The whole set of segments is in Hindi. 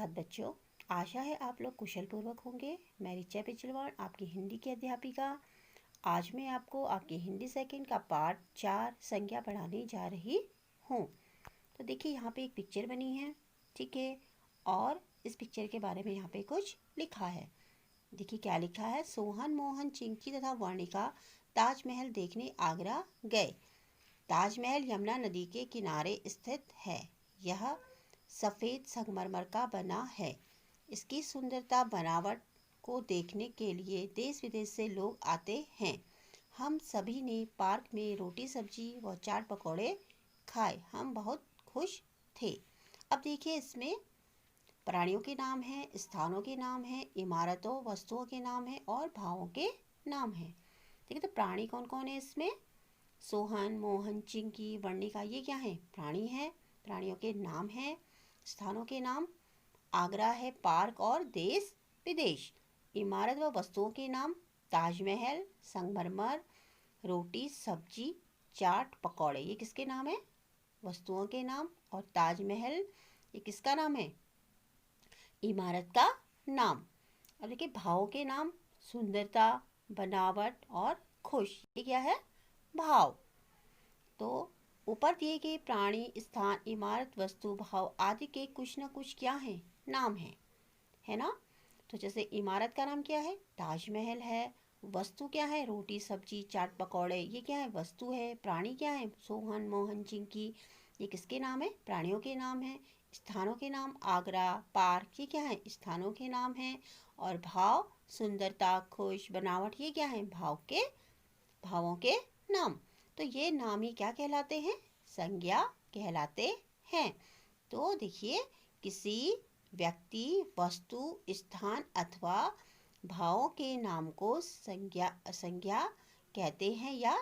सुप्रभात बच्चों। आशा है आप लोग कुशल पूर्वक होंगे। मैं रिचा पिछलवाड़, आपकी हिंदी की अध्यापिका। आज मैं आपको आपकी हिंदी सेकंड का पार्ट 4 संज्ञा पढ़ाने जा रही हूँ। तो देखिए यहाँ पे एक पिक्चर बनी है, ठीक है, और इस पिक्चर के बारे में यहाँ पे कुछ लिखा है। देखिए क्या लिखा है। सोहन, मोहन, चिंकी तथा वर्णिका ताजमहल देखने आगरा गए। ताजमहल यमुना नदी के किनारे स्थित है। यह सफ़ेद संगमरमर का बना है। इसकी सुंदरता बनावट को देखने के लिए देश विदेश से लोग आते हैं। हम सभी ने पार्क में रोटी सब्जी व चाट पकौड़े खाए। हम बहुत खुश थे। अब देखिए इसमें प्राणियों के नाम हैं, स्थानों के नाम हैं, इमारतों वस्तुओं के नाम हैं और भावों के नाम हैं। ठीक है, तो प्राणी कौन कौन है इसमें? सोहन, मोहन, चिंकी, वर्णिका, ये क्या है? प्राणी है। प्राणियों के नाम हैं। स्थानों के नाम आगरा है, पार्क और देश विदेश। इमारत व वस्तुओं के नाम ताजमहल, संगमरमर, रोटी सब्जी, चाट पकौड़े, ये किसके नाम है? वस्तुओं के नाम। और ताजमहल ये किसका नाम है? इमारत का नाम। अब देखिए भावों के नाम सुंदरता, बनावट और खुश, ये क्या है? भाव। तो ऊपर दिए गए प्राणी, स्थान, इमारत, वस्तु, भाव आदि के कुछ न कुछ क्या है? नाम है ना। तो जैसे इमारत का नाम क्या है? ताजमहल है। वस्तु क्या है? रोटी सब्जी चाट पकौड़े, ये क्या है? वस्तु है। प्राणी क्या है? सोहन, मोहन, चिंकी, ये किसके नाम है? प्राणियों के नाम है। स्थानों के नाम आगरा, पार्क, ये क्या है? स्थानों के नाम है। और भाव सुंदरता, खुश, बनावट, ये क्या है? भावों के नाम। तो ये नाम ही क्या कहलाते हैं? संज्ञा कहलाते हैं। तो देखिए किसी व्यक्ति, वस्तु, स्थान अथवा भावों के नाम को संज्ञा कहते हैं, या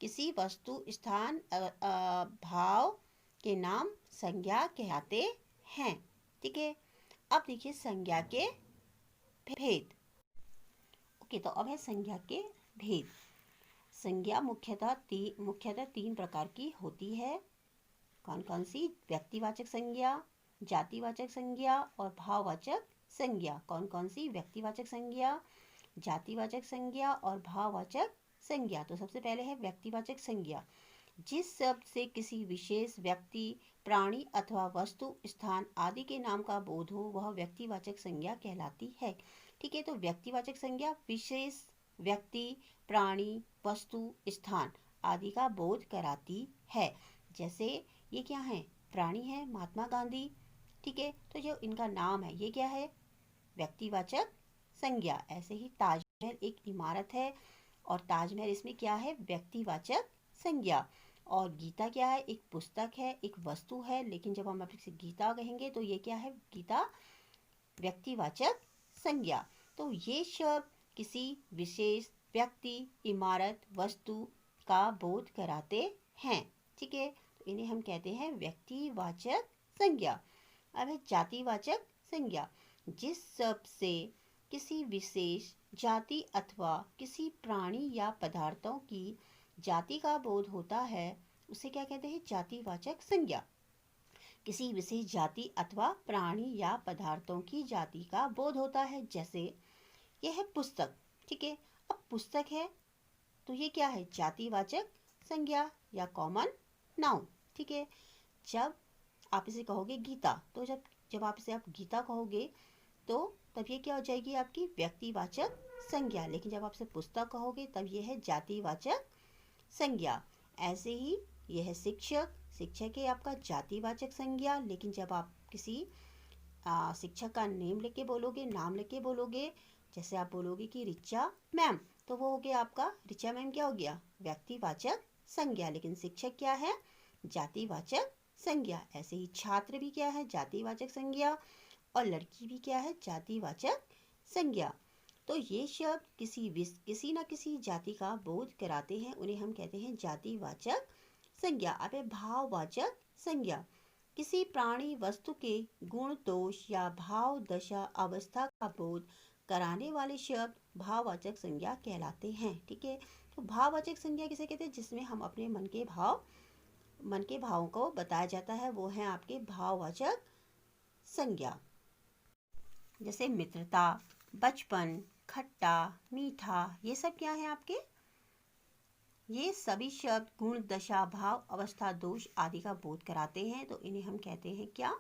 किसी वस्तु, स्थान, भाव के नाम संज्ञा कहते हैं। ठीक है। अब देखिए संज्ञा के भेद। ओके, तो अब है संज्ञा के भेद। संज्ञा मुख्यतः तीन प्रकार की होती है। कौन कौन सी? व्यक्तिवाचक संज्ञा, जातिवाचक संज्ञा और भाववाचक संज्ञा। कौन कौन सी? व्यक्तिवाचक संज्ञा, जातिवाचक संज्ञा और भाववाचक संज्ञा। तो सबसे पहले है व्यक्तिवाचक संज्ञा। जिस शब्द से किसी विशेष व्यक्ति, प्राणी अथवा वस्तु, स्थान आदि के नाम का बोध हो वह व्यक्तिवाचक संज्ञा कहलाती है। ठीक है, तो व्यक्तिवाचक संज्ञा विशेष व्यक्ति, प्राणी, वस्तु, स्थान आदि का बोध कराती है। जैसे ये क्या है? प्राणी है महात्मा गांधी। ठीक है, तो जो इनका नाम है ये क्या है? व्यक्तिवाचक संज्ञा। ऐसे ही ताजमहल एक इमारत है और ताजमहल इसमें क्या है? व्यक्तिवाचक संज्ञा। और गीता क्या है? एक पुस्तक है, एक वस्तु है, लेकिन जब हम अपने गीता कहेंगे तो ये क्या है? गीता व्यक्तिवाचक संज्ञा। तो ये शब्द किसी विशेष व्यक्ति, इमारत, वस्तु का बोध कराते हैं। ठीक है, तो इन्हें हम कहते हैं व्यक्तिवाचक संज्ञा। अब है जातिवाचक संज्ञा। जिस शब्द से किसी विशेष जाति अथवा किसी प्राणी या पदार्थों की जाति का बोध होता है उसे क्या कहते हैं? जातिवाचक संज्ञा। किसी विशेष जाति अथवा प्राणी या पदार्थों की जाति का बोध होता है। जैसे यह है पुस्तक। ठीक है, अब पुस्तक है तो ये क्या है? जातिवाचक संज्ञा या कॉमन नाउन। ठीक है, जब आप इसे कहोगे गीता, तो जब आप इसे गीता कहोगे तो तब ये क्या हो जाएगी? आपकी व्यक्तिवाचक संज्ञा। लेकिन जब आप इसे पुस्तक कहोगे तब ये है जातिवाचक संज्ञा। ऐसे ही यह है शिक्षक। शिक्षक है आपका जातिवाचक संज्ञा, लेकिन जब आप किसी शिक्षक का नेम लेके बोलोगे, नाम लेके बोलोगे, जैसे आप बोलोगे कि रिचा मैम, तो वो हो गया आपका रिचा मैम क्या हो गया? व्यक्तिवाचक संज्ञा। लेकिन शिक्षक क्या है? जातिवाचक संज्ञा। ऐसे ही छात्र भी क्या है? जातिवाचक संज्ञा। और लड़की भी क्या है? जातिवाचक संज्ञा। तो ये शब्द किसी न किसी जाति का बोध कराते हैं, उन्हें हम कहते हैं जातिवाचक संज्ञा। अब है भाववाचक संज्ञा। किसी प्राणी, वस्तु के गुण, दोष या भाव, दशा, अवस्था का बोध कराने वाले शब्द भाववाचक संज्ञा कहलाते हैं। ठीक है, तो भाववाचक संज्ञा किसे कहते हैं? जिसमें हम अपने मन के भावों को बताया जाता है, वो है आपके भाववाचक संज्ञा। जैसे मित्रता, बचपन, खट्टा, मीठा, ये सब क्या है आपके? ये सभी शब्द गुण, दशा, भाव, अवस्था, दोष आदि का बोध कराते हैं, तो इन्हें हम कहते हैं क्या?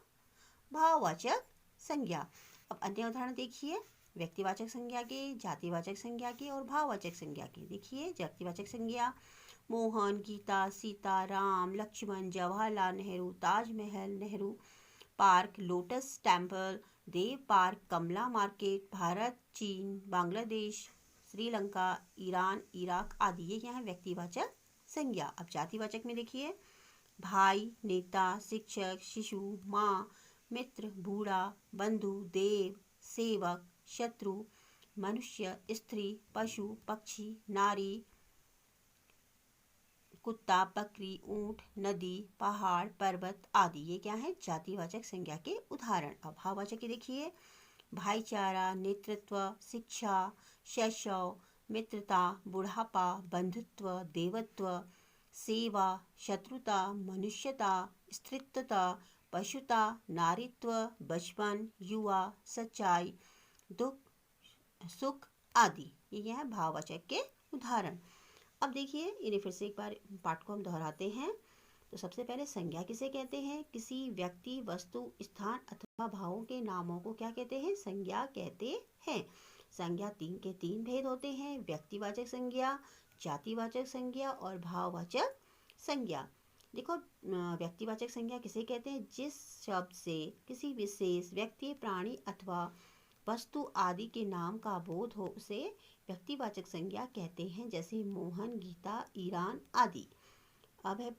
भाववाचक संज्ञा। अब अन्य उदाहरण देखिए, व्यक्तिवाचक संज्ञा के, जातिवाचक संज्ञा के और भाववाचक संज्ञा के। देखिए व्यक्तिवाचक संज्ञा, Mohan, Gita, Sita, Ram, Lakshman, Jawaharlal Nehru, Taj Mahal, Nehru park, Lotus Temple, Dev park, Kamla market, Bharat, चीन, बांग्लादेश, श्रीलंका, ईरान, इराक आदि। ये क्या है? व्यक्तिवाचक संज्ञा। अब जातिवाचक में देखिए, भाई, नेता, शिक्षक, शिशु, माँ, मित्र, बूढ़ा, बंधु, देव, सेवक, शत्रु, मनुष्य, स्त्री, पशु, पक्षी, नारी, कुत्ता, बकरी, ऊंट, नदी, पहाड़, पर्वत आदि। ये क्या है? जातिवाचक संज्ञा के उदाहरण। अब भाववाचक के देखिए, भाईचारा, नेतृत्व, शिक्षा, शैशव, मित्रता, बुढ़ापा, बंधुत्व, देवत्व, सेवा, शत्रुता, मनुष्यता, स्त्रीत्वता, पशुता, नारीत्व, बचपन, युवा, सच्चाई, दुख, सुख आदि। ये है भाववाचक के उदाहरण। अब देखिए इन्हें फिर से एक बार पाठ को हम दोहराते हैं। तो सबसे पहले संज्ञा किसे कहते हैं? किसी व्यक्ति, वस्तु, स्थान अथवा भावों के नामों को क्या कहते हैं? संज्ञा कहते हैं। संज्ञा तीन के तीन भेद होते हैं, व्यक्तिवाचक संज्ञा, जातिवाचक संज्ञा और भाववाचक संज्ञा। देखो व्यक्तिवाचक संज्ञा किसे कहते हैं? जिस शब्द से किसी विशेष व्यक्ति, प्राणी अथवा वस्तु आदि के नाम का बोध हो उसे व्यक्तिवाचक संज्ञा कहते हैं, जैसे मोहन, गीता, ईरान आदि। अब है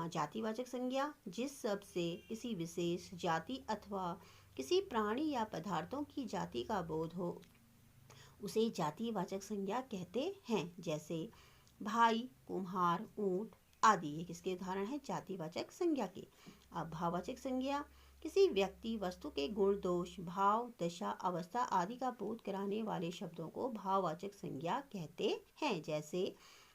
जातिवाचक संज्ञा, जिस शब्द से किसी विशेष जाति अथवा किसी प्राणी या पदार्थों की जाति का बोध हो उसे जातिवाचक संज्ञा कहते हैं, जैसे भाई, कुम्हार, ऊंट आदि। ये किसके उदाहरण है? जातिवाचक संज्ञा के। अब भाववाचक संज्ञा, किसी व्यक्ति, वस्तु के गुण, दोष, भाव, दशा, अवस्था आदि का बोध कराने वाले शब्दों को भाववाचक संज्ञा कहते हैं, जैसे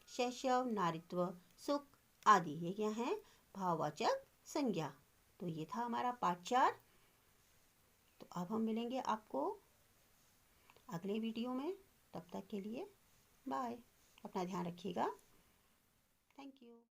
शैशव, नारीत्व, सुख आदि। ये क्या है? भाववाचक संज्ञा। तो ये था हमारा पाठ 4। तो अब हम मिलेंगे आपको अगले वीडियो में। तब तक के लिए बाय। अपना ध्यान रखिएगा। Thank you.